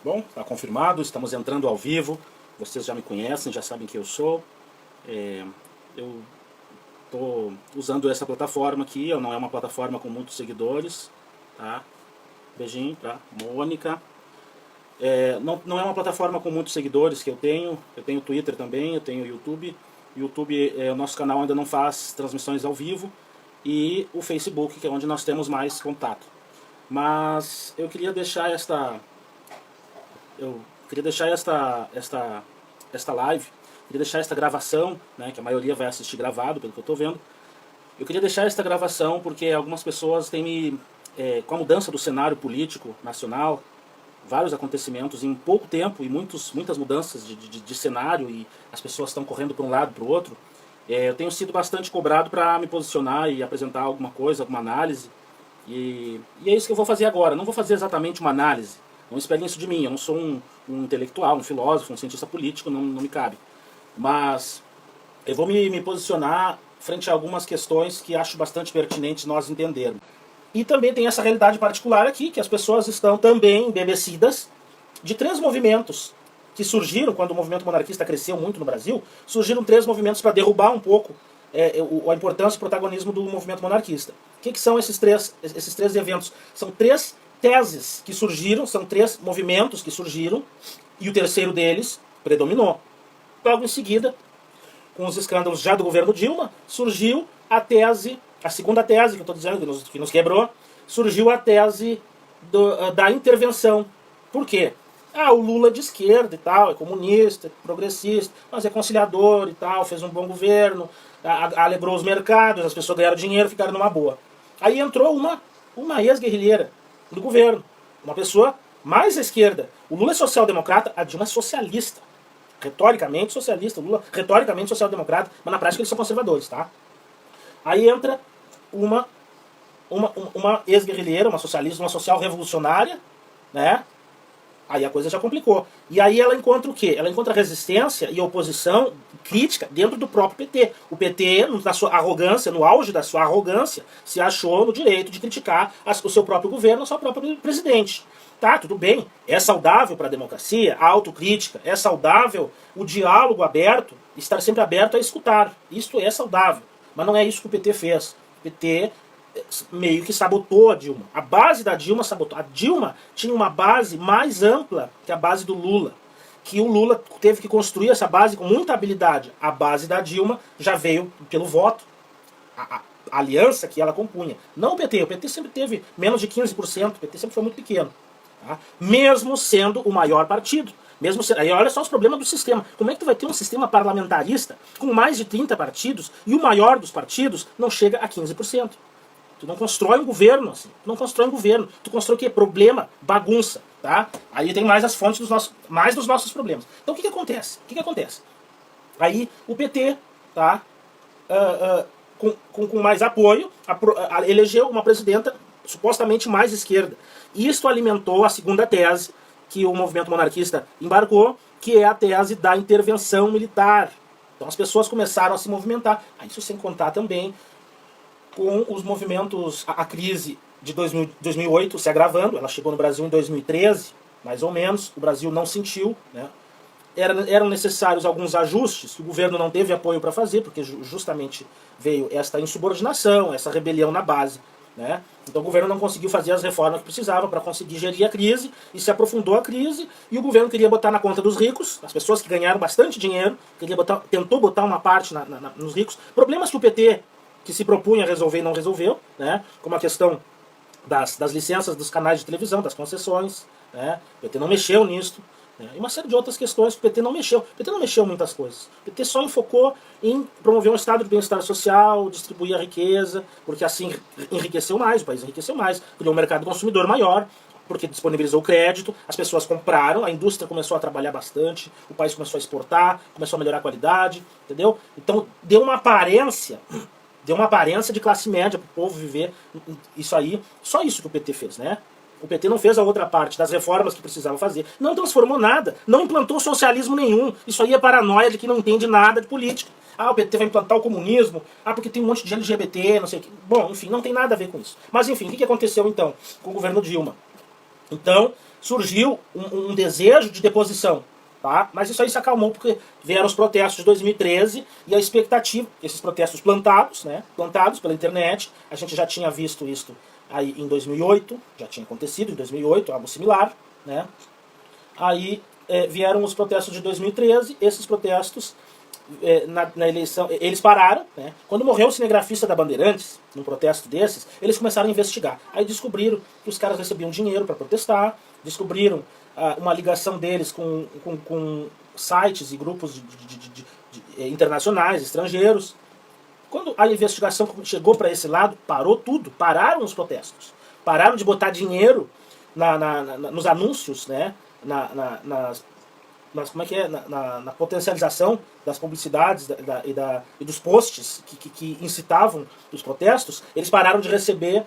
Bom, está confirmado, estamos entrando ao vivo. Vocês já me conhecem, já sabem quem eu sou. Eu estou usando essa plataforma aqui, não é uma plataforma com muitos seguidores, tá? Beijinho pra Mônica. Não é uma plataforma com muitos seguidores que eu tenho Twitter também, eu tenho YouTube. YouTube, o nosso canal ainda não faz transmissões ao vivo. E o Facebook, que é onde nós temos mais contato. Mas eu queria deixar esta live, queria deixar esta gravação, né, que a maioria vai assistir gravado, pelo que eu estou vendo. Eu queria deixar esta gravação porque algumas pessoas têm com a mudança do cenário político nacional, vários acontecimentos em pouco tempo e muitas mudanças de cenário, e as pessoas estão correndo para um lado para o outro. Eu tenho sido bastante cobrado para me posicionar e apresentar alguma coisa, alguma análise. E é isso que eu vou fazer agora. Não vou fazer exatamente uma análise. Não esperem isso de mim. Eu não sou um intelectual, um filósofo, um cientista político, não me cabe. Mas eu vou me posicionar frente a algumas questões que acho bastante pertinentes nós entendermos. E também tem essa realidade particular aqui, que as pessoas estão também embebecidas de três movimentos que surgiram quando o movimento monarquista cresceu muito no Brasil. Surgiram três movimentos para derrubar um pouco a importância e o protagonismo do movimento monarquista. O que são esses três eventos? São três teses que surgiram, são três movimentos que surgiram, e o terceiro deles predominou. Logo em seguida, com os escândalos já do governo Dilma, surgiu a segunda tese, que eu estou dizendo, que nos quebrou, surgiu a tese da intervenção. Por quê? O Lula é de esquerda e tal, é comunista, é progressista, mas é conciliador e tal, fez um bom governo, alegrou os mercados, as pessoas ganharam dinheiro, ficaram numa boa. Aí entrou uma ex-guerrilheira do governo, uma pessoa mais à esquerda. O Lula é social-democrata, a Dilma é socialista. Retoricamente socialista, o Lula retoricamente social-democrata, mas na prática eles são conservadores, tá? Aí entra uma ex-guerrilheira, uma socialista, uma social-revolucionária, né? Aí a coisa já complicou. E aí ela encontra o quê? Ela encontra resistência e oposição crítica dentro do próprio PT. O PT, na sua arrogância, no auge da sua arrogância, se achou no direito de criticar o seu próprio governo, o seu próprio presidente. Tá, tudo bem. É saudável para a democracia, a autocrítica. É saudável o diálogo aberto, estar sempre aberto a escutar. Isto é saudável. Mas não é isso que o PT fez. O PT meio que sabotou a Dilma. A base da Dilma sabotou. A Dilma tinha uma base mais ampla que a base do Lula. Que o Lula teve que construir essa base com muita habilidade. A base da Dilma já veio pelo voto. A aliança que ela compunha. Não o PT. O PT sempre teve menos de 15%. O PT sempre foi muito pequeno. Tá? Mesmo sendo o maior partido. Aí olha só os problemas do sistema. Como é que tu vai ter um sistema parlamentarista com mais de 30 partidos e o maior dos partidos não chega a 15%? Tu não constrói um governo assim. Tu não constrói um governo. Tu constrói o quê? Problema, bagunça. Tá? Aí tem mais as fontes dos nossos problemas. Então o que acontece? Aí o PT, tá? Com mais apoio, elegeu uma presidenta supostamente mais esquerda. Isto alimentou a segunda tese que o movimento monarquista embarcou, que é a tese da intervenção militar. Então as pessoas começaram a se movimentar. Isso sem contar também com os movimentos, a crise de 2008 se agravando. Ela chegou no Brasil em 2013, mais ou menos. O Brasil não sentiu, né? Eram necessários alguns ajustes que o governo não teve apoio para fazer, porque justamente veio esta insubordinação, essa rebelião na base. Né? Então o governo não conseguiu fazer as reformas que precisava para conseguir gerir a crise, e se aprofundou a crise, e o governo queria botar na conta dos ricos, as pessoas que ganharam bastante dinheiro, tentou botar uma parte nos ricos. Problemas que o PT, que se propunha a resolver e não resolveu, né? Como a questão das licenças dos canais de televisão, das concessões, né? O PT não mexeu nisso. E uma série de outras questões que o PT não mexeu. O PT não mexeu em muitas coisas. O PT só enfocou em promover um estado de bem-estar social, distribuir a riqueza, porque assim enriqueceu mais, o país enriqueceu mais, criou um mercado consumidor maior, porque disponibilizou o crédito, as pessoas compraram, a indústria começou a trabalhar bastante, o país começou a exportar, começou a melhorar a qualidade, entendeu? Então deu uma aparência de classe média para o povo viver isso aí. Só isso que o PT fez, né? O PT não fez a outra parte das reformas que precisava fazer. Não transformou nada. Não implantou socialismo nenhum. Isso aí é paranoia de quem não entende nada de política. O PT vai implantar o comunismo. Porque tem um monte de LGBT, não sei o que. Bom, enfim, não tem nada a ver com isso. Mas enfim, o que aconteceu então com o governo Dilma? Então, surgiu um desejo de deposição. Tá? Mas isso aí se acalmou porque vieram os protestos de 2013 e a expectativa, esses protestos plantados, né, plantados pela internet, a gente já tinha visto isso aí em 2008, já tinha acontecido em 2008, algo similar, né? Aí vieram os protestos de 2013, esses protestos na eleição, eles pararam, né? Quando morreu o cinegrafista da Bandeirantes, num protesto desses, eles começaram a investigar. Aí descobriram que os caras recebiam dinheiro para protestar, descobriram uma ligação deles com sites e grupos internacionais, estrangeiros. Quando a investigação chegou para esse lado, parou tudo, pararam os protestos. Pararam de botar dinheiro nos anúncios, né? Como é que é? Na potencialização das publicidades e dos posts que incitavam os protestos, eles pararam de receber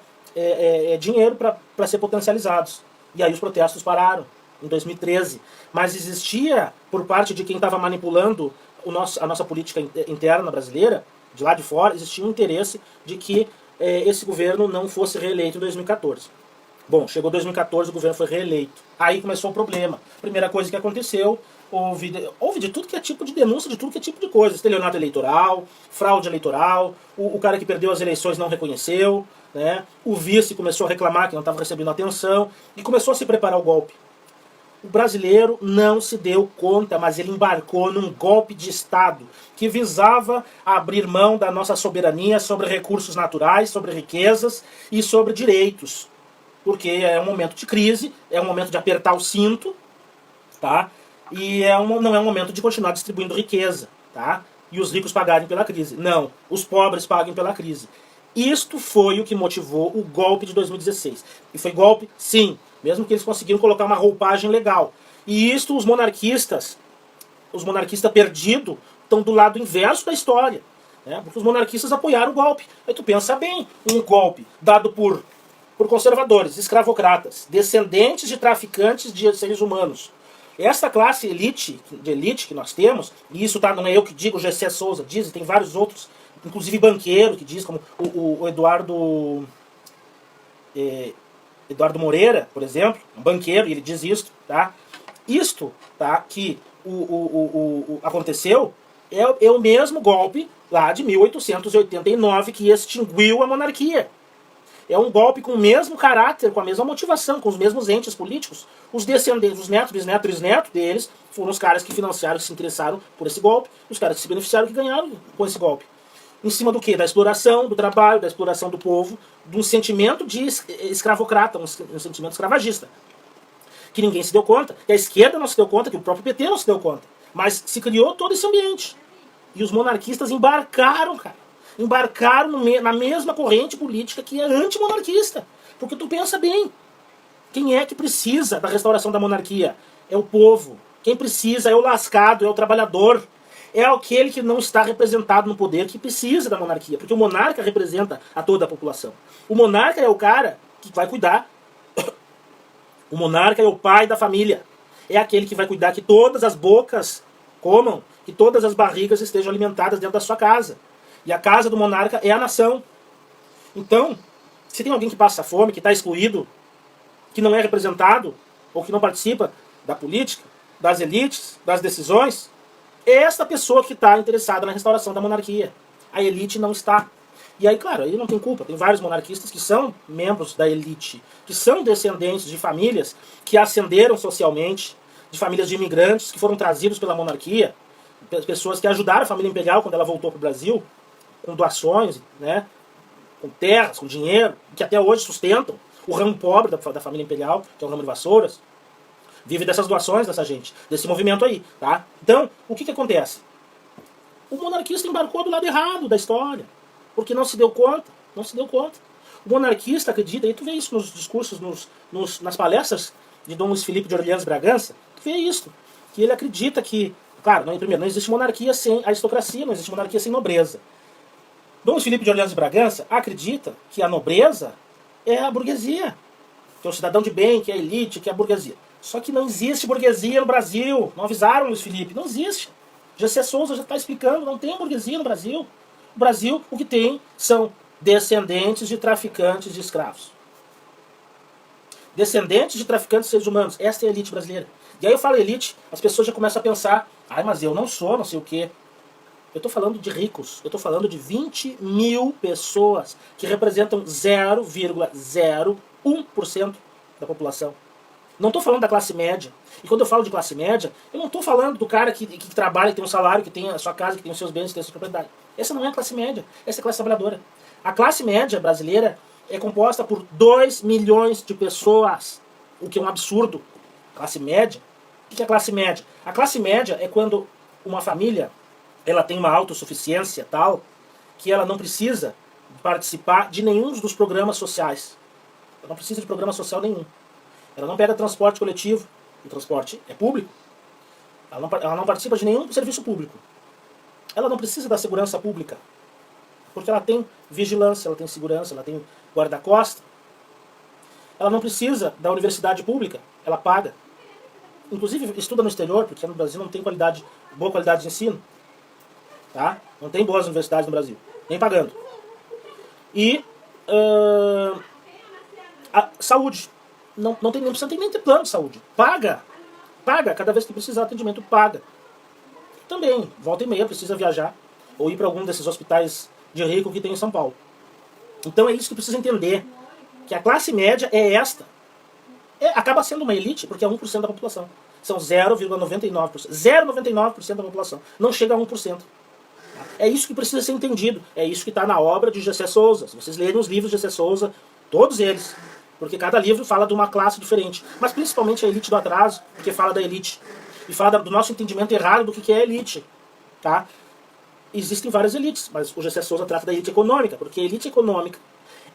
dinheiro para ser potencializados. E aí os protestos pararam, em 2013. Mas existia, por parte de quem estava manipulando a nossa política interna brasileira, de lá de fora, existia um interesse de que esse governo não fosse reeleito em 2014. Bom, chegou 2014, o governo foi reeleito. Aí começou o problema. Primeira coisa que aconteceu, houve de tudo que é tipo de denúncia, de tudo que é tipo de coisa. Estelionato eleitoral, fraude eleitoral, o cara que perdeu as eleições não reconheceu, né? O vice começou a reclamar que não estava recebendo atenção e começou a se preparar o golpe. O brasileiro não se deu conta, mas ele embarcou num golpe de Estado que visava abrir mão da nossa soberania sobre recursos naturais, sobre riquezas e sobre direitos. Porque é um momento de crise, é um momento de apertar o cinto, tá? E não é um momento de continuar distribuindo riqueza, tá? E os ricos pagarem pela crise. Não, os pobres paguem pela crise. Isto foi o que motivou o golpe de 2016. E foi golpe, sim, mesmo que eles conseguiram colocar uma roupagem legal. E isto os monarquistas perdidos, estão do lado inverso da história. Né? Porque os monarquistas apoiaram o golpe. Aí tu pensa bem, um golpe dado por conservadores, escravocratas, descendentes de traficantes de seres humanos. Essa classe de elite que nós temos, e isso não é eu que digo, o G.C. Souza diz, e tem vários outros, inclusive banqueiro que diz, como o Eduardo Moreira, por exemplo, um banqueiro, e ele diz isso, tá? Isto, tá, que aconteceu é o mesmo golpe lá de 1889 que extinguiu a monarquia. É um golpe com o mesmo caráter, com a mesma motivação, com os mesmos entes políticos. Os descendentes, os netos, bisnetos, trisnetos deles foram os caras que financiaram, que se interessaram por esse golpe, os caras que se beneficiaram, que ganharam com esse golpe. Em cima do quê? Da exploração, do trabalho, da exploração do povo, de um sentimento de escravocrata, um sentimento escravagista. Que ninguém se deu conta, que a esquerda não se deu conta, que o próprio PT não se deu conta. Mas se criou todo esse ambiente. E os monarquistas embarcaram, cara. Embarcaram na mesma corrente política que é antimonarquista. Porque tu pensa bem, quem é que precisa da restauração da monarquia? É o povo. Quem precisa é o lascado, é o trabalhador. É aquele que não está representado no poder, que precisa da monarquia. Porque o monarca representa a toda a população. O monarca é o cara que vai cuidar. O monarca é o pai da família. É aquele que vai cuidar que todas as bocas comam, que todas as barrigas estejam alimentadas dentro da sua casa. E a casa do monarca é a nação. Então, se tem alguém que passa fome, que está excluído, que não é representado, ou que não participa da política, das elites, das decisões, é esta pessoa que está interessada na restauração da monarquia. A elite não está. E aí, claro, ele não tem culpa. Tem vários monarquistas que são membros da elite, que são descendentes de famílias que ascenderam socialmente, de famílias de imigrantes que foram trazidos pela monarquia, pessoas que ajudaram a família imperial quando ela voltou para o Brasil, com doações, né, com terras, com dinheiro, que até hoje sustentam o ramo pobre da família imperial, que é o ramo de Vassouras, vive dessas doações dessa gente, desse movimento aí, tá? Então, o que acontece? O monarquista embarcou do lado errado da história, porque não se deu conta, não se deu conta. O monarquista acredita, e tu vê isso nos discursos, nas palestras de Dom Luiz Felipe de Orleans Bragança, tu vê isso, que ele acredita que, claro, primeiro, não existe monarquia sem aristocracia, não existe monarquia sem nobreza. Dom Luiz Felipe de Orleans Bragança acredita que a nobreza é a burguesia, que é o cidadão de bem, que é a elite, que é a burguesia. Só que não existe burguesia no Brasil. Não avisaram Luiz Felipe, não existe. G.C. Souza já está explicando, não tem burguesia no Brasil. No Brasil, o que tem são descendentes de traficantes de escravos. descendentes de traficantes de seres humanos. Esta é a elite brasileira. E aí eu falo elite, as pessoas já começam a pensar, ai, mas eu não sou, não sei o quê. Eu estou falando de ricos, eu estou falando de 20 mil pessoas que representam 0,01% da população. Não estou falando da classe média. E quando eu falo de classe média, eu não estou falando do cara que trabalha, que tem um salário, que tem a sua casa, que tem os seus bens, que tem a sua propriedade. Essa não é a classe média, essa é a classe trabalhadora. A classe média brasileira é composta por 2 milhões de pessoas, o que é um absurdo. Classe média? O que é a classe média? A classe média é quando uma família ela tem uma autossuficiência tal que ela não precisa participar de nenhum dos programas sociais. Ela não precisa de programa social nenhum. Ela não pega transporte coletivo, o transporte é público. Ela não participa de nenhum serviço público. Ela não precisa da segurança pública, porque ela tem vigilância, ela tem segurança, ela tem guarda-costa. Ela não precisa da universidade pública, ela paga. Inclusive estuda no exterior, porque no Brasil não tem boa qualidade de ensino. Tá? Não tem boas universidades no Brasil, nem pagando. E a saúde. Não precisa nem ter plano de saúde. Paga. Cada vez que precisar de atendimento, paga. Também, volta e meia, precisa viajar ou ir para algum desses hospitais de rico que tem em São Paulo. Então é isso que precisa entender. Que a classe média é esta. Acaba sendo uma elite porque é 1% da população. São 0,99%. 0,99% da população. Não chega a 1%. É isso que precisa ser entendido. É isso que está na obra de Gessé Souza. Se vocês lerem os livros de Gessé Souza, todos eles. Porque cada livro fala de uma classe diferente. Mas principalmente a elite do atraso, porque fala da elite. E fala do nosso entendimento errado do que é elite. Tá? Existem várias elites, mas o Gessé Souza trata da elite econômica, porque a elite econômica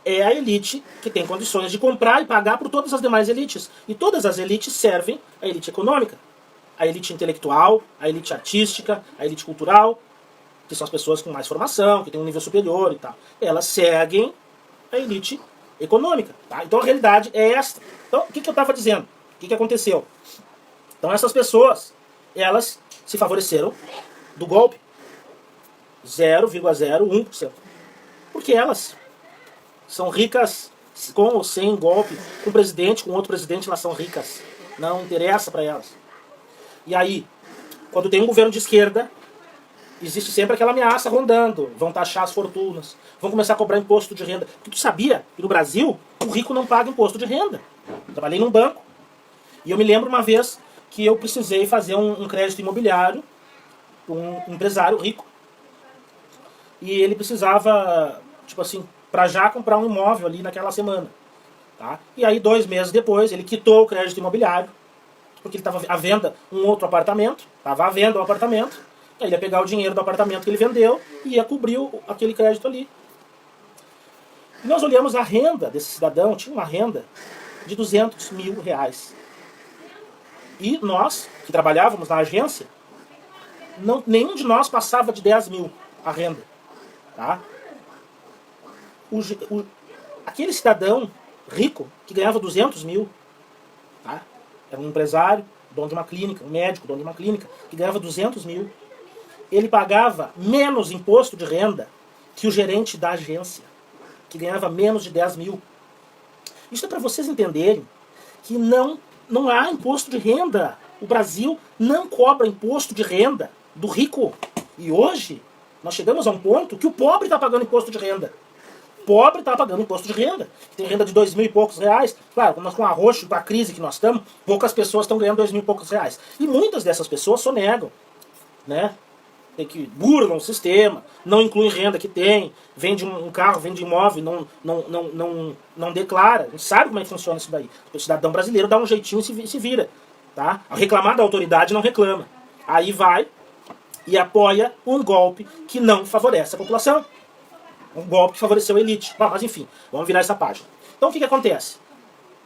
é a elite que tem condições de comprar e pagar por todas as demais elites. E todas as elites servem à elite econômica. A elite intelectual, a elite artística, a elite cultural, que são as pessoas com mais formação, que têm um nível superior e tal. Elas seguem a elite econômica. Tá? Então a realidade é esta. Então o que eu estava dizendo? O que aconteceu? Então essas pessoas, elas se favoreceram do golpe. 0,01%. Porque elas são ricas com ou sem golpe, com o presidente, com outro presidente, elas são ricas. Não interessa para elas. E aí, quando tem um governo de esquerda, existe sempre aquela ameaça rondando. Vão taxar as fortunas, vão começar a cobrar imposto de renda. Porque tu sabia que no Brasil o rico não paga imposto de renda. Eu trabalhei num banco e eu me lembro uma vez que eu precisei fazer um crédito imobiliário para um empresário rico. E ele precisava, tipo assim, para já comprar um imóvel ali naquela semana. Tá? E aí 2 meses depois ele quitou o crédito imobiliário, porque ele estava à venda um outro apartamento, estava à venda um apartamento, aí ele ia pegar o dinheiro do apartamento que ele vendeu e ia cobrir aquele crédito ali. E nós olhamos a renda desse cidadão, tinha uma renda de R$200 mil. E nós, que trabalhávamos na agência, nenhum de nós passava de 10 mil a renda. Tá? Aquele cidadão rico que ganhava 200 mil, tá? Era um empresário, dono de uma clínica, um médico, dono de uma clínica, que ganhava 200 mil. Ele pagava menos imposto de renda que o gerente da agência, que ganhava menos de 10 mil. Isso é para vocês entenderem que não há imposto de renda. O Brasil não cobra imposto de renda do rico. E hoje nós chegamos a um ponto que o pobre está pagando imposto de renda. O pobre está pagando imposto de renda. Tem renda de 2 mil e poucos reais. Claro, com a roxo, com a crise que nós estamos, poucas pessoas estão ganhando 2 mil e poucos reais. E muitas dessas pessoas sonegam. Né? Tem que burlam o sistema, não incluem renda que tem, vende um carro, vende imóvel, não declara. A gente sabe como é que funciona isso daí. O cidadão brasileiro dá um jeitinho e se vira. Tá? Ao reclamar da autoridade, não reclama. Aí vai e apoia um golpe que não favorece a população. Um golpe que favoreceu a elite. Mas enfim, vamos virar essa página. Então o que acontece?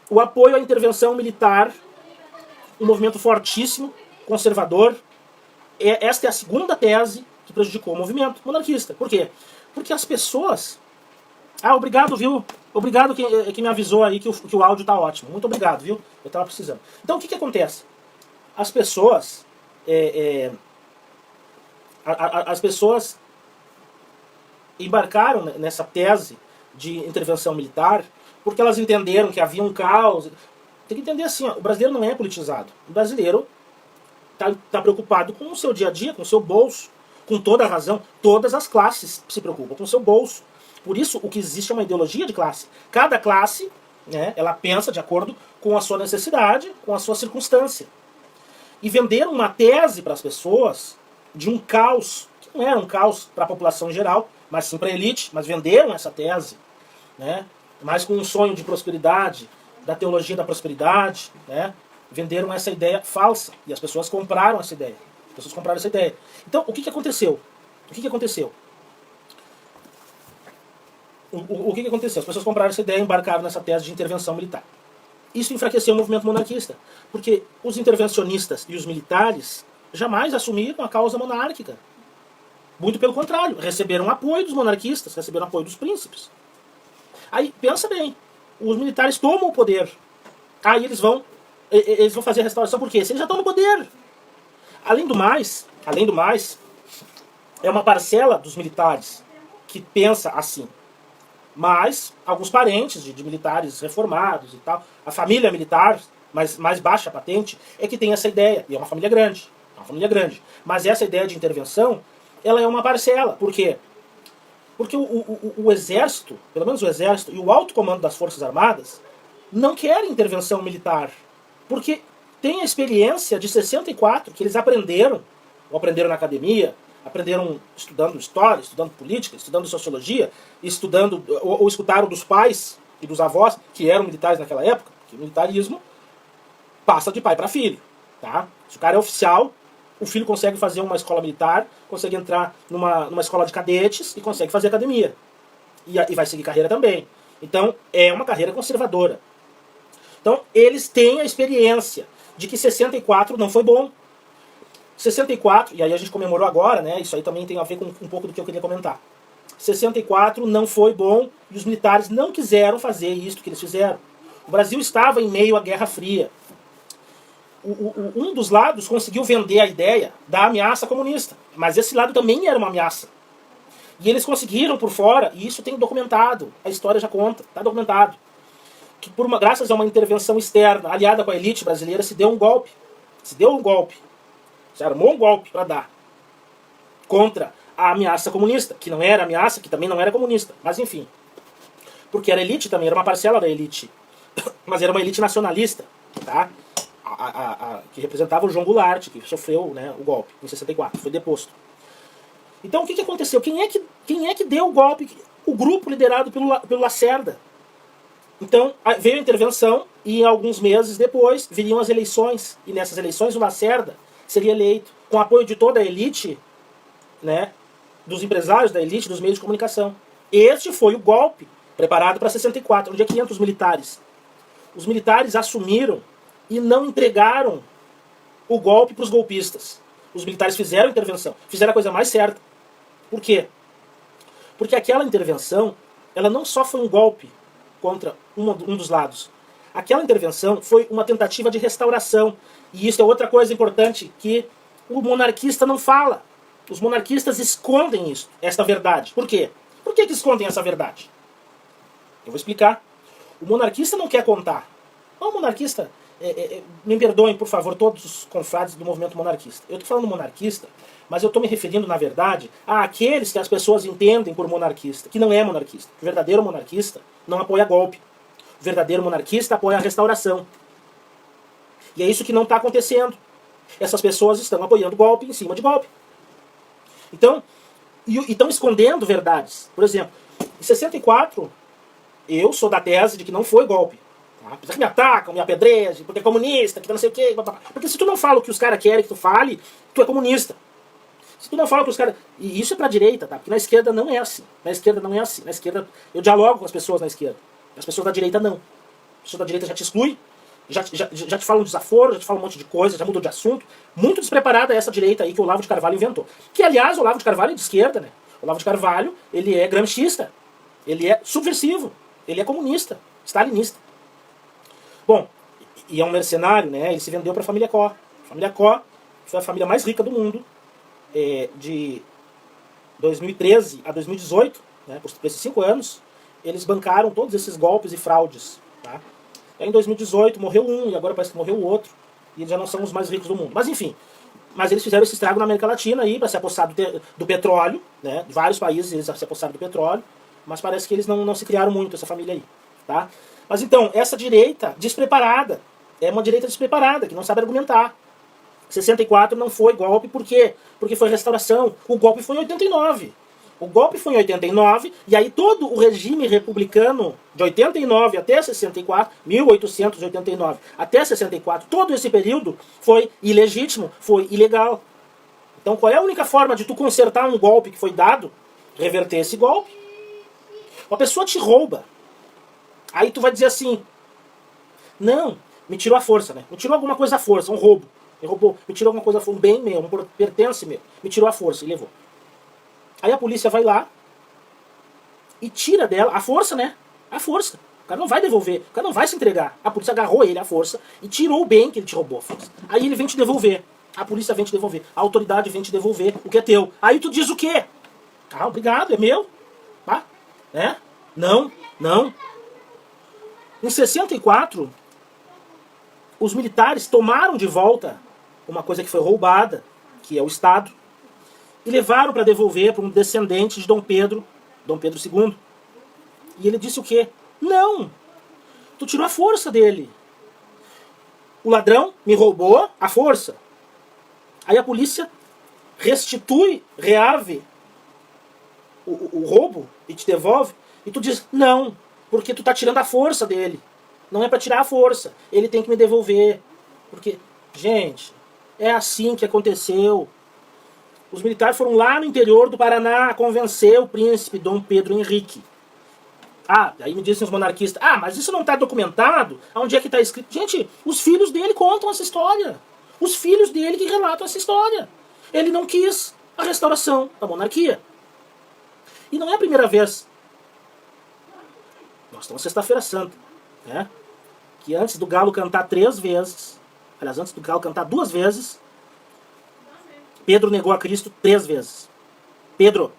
O apoio à intervenção militar, um movimento fortíssimo, conservador. Esta é a segunda tese que prejudicou o movimento monarquista. Por quê? Porque as pessoas... obrigado, viu? Obrigado que me avisou aí que o áudio está ótimo. Muito obrigado, viu? Eu estava precisando. Então o que acontece? As pessoas... As pessoas embarcaram nessa tese de intervenção militar porque elas entenderam que havia um caos. Tem que entender assim, ó, o brasileiro não é politizado. O brasileiro tá preocupado com o seu dia a dia, com o seu bolso, com toda a razão. Todas as classes se preocupam com o seu bolso. Por isso, o que existe é uma ideologia de classe. Cada classe, né, ela pensa de acordo com a sua necessidade, com a sua circunstância. E venderam uma tese para as pessoas de um caos, que não era um caos para a população em geral, mas sim para a elite, mas venderam essa tese, né, mas com um sonho de prosperidade, da teologia da prosperidade, né, venderam essa ideia falsa, e as pessoas compraram essa ideia. As pessoas compraram essa ideia. Então, o que aconteceu? O que aconteceu? O que aconteceu? As pessoas compraram essa ideia e embarcaram nessa tese de intervenção militar. Isso enfraqueceu o movimento monarquista, porque os intervencionistas e os militares jamais assumiram a causa monárquica. Muito pelo contrário, receberam apoio dos monarquistas, receberam apoio dos príncipes. Aí, pensa bem, os militares tomam o poder, aí eles vão fazer a restauração por quê? Se eles já estão no poder. Além do mais, é uma parcela dos militares que pensa assim. Mas alguns parentes de militares reformados e tal, a família militar, mais baixa patente, é que tem essa ideia. E é uma família grande. É uma família grande. Mas essa ideia de intervenção, ela é uma parcela. Por quê? Porque o exército, pelo menos o exército, e o alto comando das Forças Armadas, não querem intervenção militar. Porque tem a experiência de 64 que eles aprenderam, ou aprenderam na academia, aprenderam estudando história, estudando política, estudando sociologia, estudando ou escutaram dos pais e dos avós, que eram militares naquela época, que o militarismo passa de pai para filho. Tá? Se o cara é oficial, o filho consegue fazer uma escola militar, consegue entrar numa escola de cadetes e consegue fazer academia. E vai seguir carreira também. Então, é uma carreira conservadora. Então, eles têm a experiência de que 64 não foi bom. 64, e aí a gente comemorou agora, né? Isso aí também tem a ver com um pouco do que eu queria comentar. 64 não foi bom e os militares não quiseram fazer isso que eles fizeram. O Brasil estava em meio à Guerra Fria. Um dos lados conseguiu vender a ideia da ameaça comunista, mas esse lado também era uma ameaça. E eles conseguiram por fora, e isso tem documentado, a história já conta, está documentado, que graças a uma intervenção externa, aliada com a elite brasileira, se deu um golpe. Se deu um golpe. Se armou um golpe para dar contra a ameaça comunista, que não era ameaça, que também não era comunista, mas enfim. Porque era elite também, era uma parcela da elite, mas era uma elite nacionalista, tá? Que representava o João Goulart, que sofreu, né, o golpe em 64, foi deposto. Então o que aconteceu? Quem é que deu o golpe? O grupo liderado pelo Lacerda. Então veio a intervenção e alguns meses depois viriam as eleições, e nessas eleições o Lacerda seria eleito com apoio de toda a elite, né, dos empresários da elite, dos meios de comunicação. Este foi o golpe preparado para 64, onde é que entram os militares. Os militares assumiram e não entregaram o golpe para os golpistas. Os militares fizeram a intervenção, fizeram a coisa mais certa. Por quê? Porque aquela intervenção, ela não só foi um golpe contra um dos lados. Aquela intervenção foi uma tentativa de restauração. E isso é outra coisa importante que o monarquista não fala. Os monarquistas escondem isso, esta verdade. Por quê? Por que escondem essa verdade? Eu vou explicar. O monarquista não quer contar. O monarquista, me perdoem, por favor, todos os confrades do movimento monarquista. Eu estou falando monarquista, mas eu estou me referindo, na verdade, àqueles que as pessoas entendem por monarquista, que não é monarquista. O verdadeiro monarquista não apoia golpe. O verdadeiro monarquista apoia a restauração. E é isso que não está acontecendo. Essas pessoas estão apoiando golpe em cima de golpe. Então, e estão escondendo verdades. Por exemplo, em 64, eu sou da tese de que não foi golpe. Tá? Apesar que me atacam, me apedrejam, porque é comunista, que não sei o quê. Porque se tu não fala o que os caras querem que tu fale, tu é comunista. Se tu não fala o que os caras... E isso é pra direita, tá? Porque na esquerda não é assim. Na esquerda não é assim. Na esquerda, eu dialogo com as pessoas na esquerda. As pessoas da direita não. As pessoas da direita já te excluem, já te falam desaforo, já te falam um monte de coisa, já mudou de assunto. Muito despreparada essa direita aí que o Olavo de Carvalho inventou. Que, aliás, o Olavo de Carvalho é de esquerda, né? O Olavo de Carvalho, ele é gramscista. Ele é subversivo. Ele é comunista. Stalinista. Bom, e é um mercenário, né? Ele se vendeu para a família Koch. A família Koch foi a família mais rica do mundo. De 2013 a 2018, né, por esses 5 anos, eles bancaram todos esses golpes e fraudes. Tá? Aí em 2018 morreu um e agora parece que morreu o outro. E eles já não são os mais ricos do mundo. Mas enfim, mas eles fizeram esse estrago na América Latina aí para se apossar do petróleo, né? De vários países eles se apossaram do petróleo, mas parece que eles não se criaram muito, essa família aí. Tá? Mas então, essa direita despreparada, é uma direita despreparada, que não sabe argumentar. 64 não foi golpe, por quê? Porque foi restauração. O golpe foi em 89. O golpe foi em 89, e aí todo o regime republicano de 89 até 64, 1889 até 64, todo esse período foi ilegítimo, foi ilegal. Então qual é a única forma de tu consertar um golpe que foi dado? Reverter esse golpe. Uma pessoa te rouba. Aí tu vai dizer assim, não, me tirou a força, né? Me tirou alguma coisa à força, um roubo. Me roubou, me tirou alguma coisa, foi um bem meu, um pertence meu. Me tirou a força e levou. Aí a polícia vai lá e tira dela a força, né? A força. O cara não vai devolver, o cara não vai se entregar. A polícia agarrou ele, a força, e tirou o bem que ele te roubou, a força. Aí ele vem te devolver. A polícia vem te devolver. A autoridade vem te devolver o que é teu. Aí tu diz o quê? Ah, obrigado, é meu. Tá? Né? Não, não. Em 64, os militares tomaram de volta uma coisa que foi roubada, que é o Estado, e levaram para devolver para um descendente de Dom Pedro II. E ele disse o quê? Não! Tu tirou a força dele. O ladrão me roubou a força. Aí a polícia restitui, reave o roubo e te devolve. E tu diz, não, porque tu tá tirando a força dele. Não é para tirar a força. Ele tem que me devolver. Porque, gente, é assim que aconteceu. Os militares foram lá no interior do Paraná convencer o príncipe Dom Pedro Henrique. Ah, aí me dizem os monarquistas, ah, mas isso não está documentado? Onde é que está escrito? Gente, os filhos dele contam essa história. Os filhos dele que relatam essa história. Ele não quis a restauração da monarquia. E não é a primeira vez. Nós estamos sexta-feira santa, né? Que antes do galo cantar 3 vezes, aliás, antes do galo cantar 2 vezes, Pedro negou a Cristo 3 vezes. Pedro.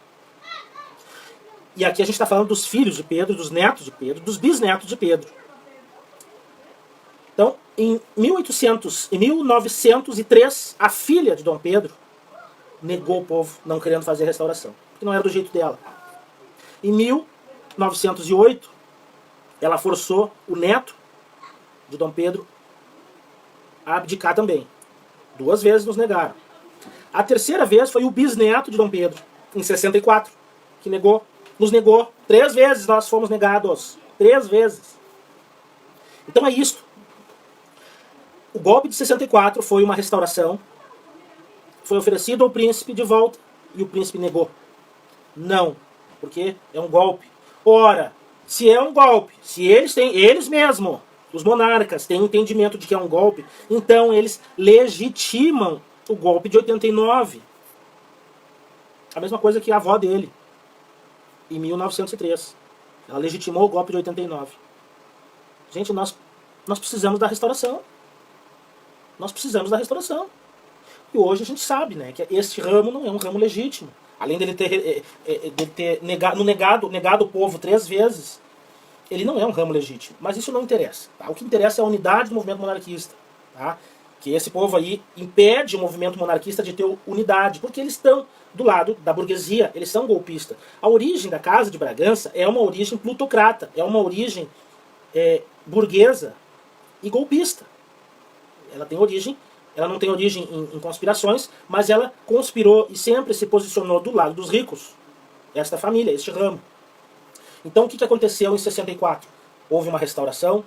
E aqui a gente está falando dos filhos de Pedro, dos netos de Pedro, dos bisnetos de Pedro. Então, em 1903, a filha de Dom Pedro negou o povo, não querendo fazer a restauração, porque não era do jeito dela. Em 1908, ela forçou o neto de Dom Pedro a abdicar também. 2 vezes nos negaram. A terceira vez foi o bisneto de Dom Pedro, em 64, que negou. Nos negou. 3 vezes nós fomos negados. 3 vezes. Então é isto. O golpe de 64 foi uma restauração. Foi oferecido ao príncipe de volta e o príncipe negou. Não, porque é um golpe. Ora, se é um golpe, se eles mesmos, os monarcas, têm entendimento de que é um golpe, então eles legitimam o golpe de 89. A mesma coisa que a avó dele, em 1903. Ela legitimou o golpe de 89. Gente, nós precisamos da restauração. Nós precisamos da restauração. E hoje a gente sabe, né, que este ramo não é um ramo legítimo. Além dele ter negado o povo 3 vezes, ele não é um ramo legítimo. Mas isso não interessa. Tá? O que interessa é a unidade do movimento monarquista. Tá? Que esse povo aí impede o movimento monarquista de ter unidade, porque eles estão do lado da burguesia, eles são golpistas. A origem da Casa de Bragança é uma origem plutocrata, é uma origem burguesa e golpista. Ela não tem origem em conspirações, mas ela conspirou e sempre se posicionou do lado dos ricos. Esta família, este ramo. Então o que aconteceu em 64? Houve uma restauração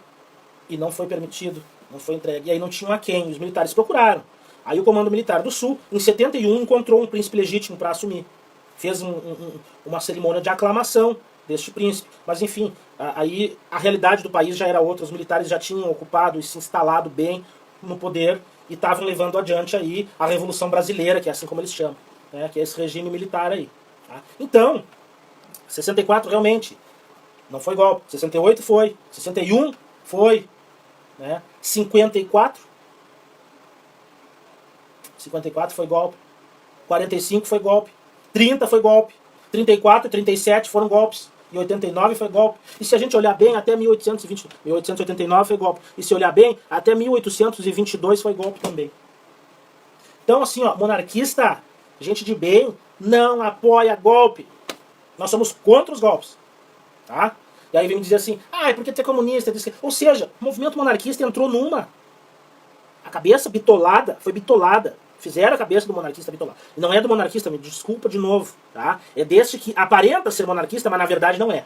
e não foi permitido, não foi entregue. E aí não tinham a quem, os militares procuraram. Aí o Comando Militar do Sul, em 71, encontrou um príncipe legítimo para assumir. Fez uma cerimônia de aclamação deste príncipe. Mas enfim, aí a realidade do país já era outra. Os militares já tinham ocupado e se instalado bem no poder e estavam levando adiante aí a Revolução Brasileira, que é assim como eles chamam, né, que é esse regime militar aí. Tá? Então, 64 realmente não foi golpe. 68 foi. 61 foi. Né? 54 foi golpe. 45 foi golpe. 30 foi golpe. 34 e 37 foram golpes. 1889 foi golpe. E se a gente olhar bem, até 1889 foi golpe. E se olhar bem, até 1822 foi golpe também. Então assim, ó, monarquista, gente de bem, não apoia golpe. Nós somos contra os golpes. Tá? E aí vem dizer assim, é porque tu é comunista. Ou seja, o movimento monarquista entrou numa. A cabeça bitolada, foi bitolada. Fizeram a cabeça do monarquista bitolada. E não é do monarquista, me desculpa de novo. Tá? É desse que aparenta ser monarquista, mas na verdade não é.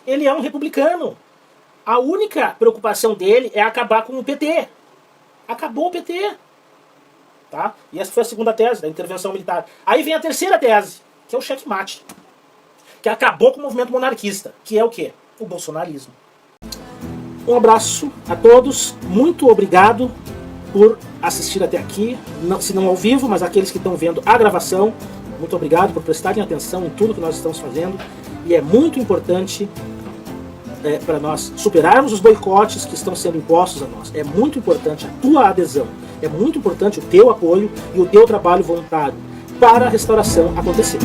Ele é um republicano. A única preocupação dele é acabar com o PT. Acabou o PT. Tá? E essa foi a segunda tese da intervenção militar. Aí vem a terceira tese, que é o checkmate. Que acabou com o movimento monarquista. Que é o quê? O bolsonarismo. Um abraço a todos. Muito obrigado por assistir até aqui, se não ao vivo, mas aqueles que estão vendo a gravação, muito obrigado por prestarem atenção em tudo que nós estamos fazendo, e é muito importante para nós superarmos os boicotes que estão sendo impostos a nós. É muito importante a tua adesão, é muito importante o teu apoio e o teu trabalho voluntário para a restauração acontecer.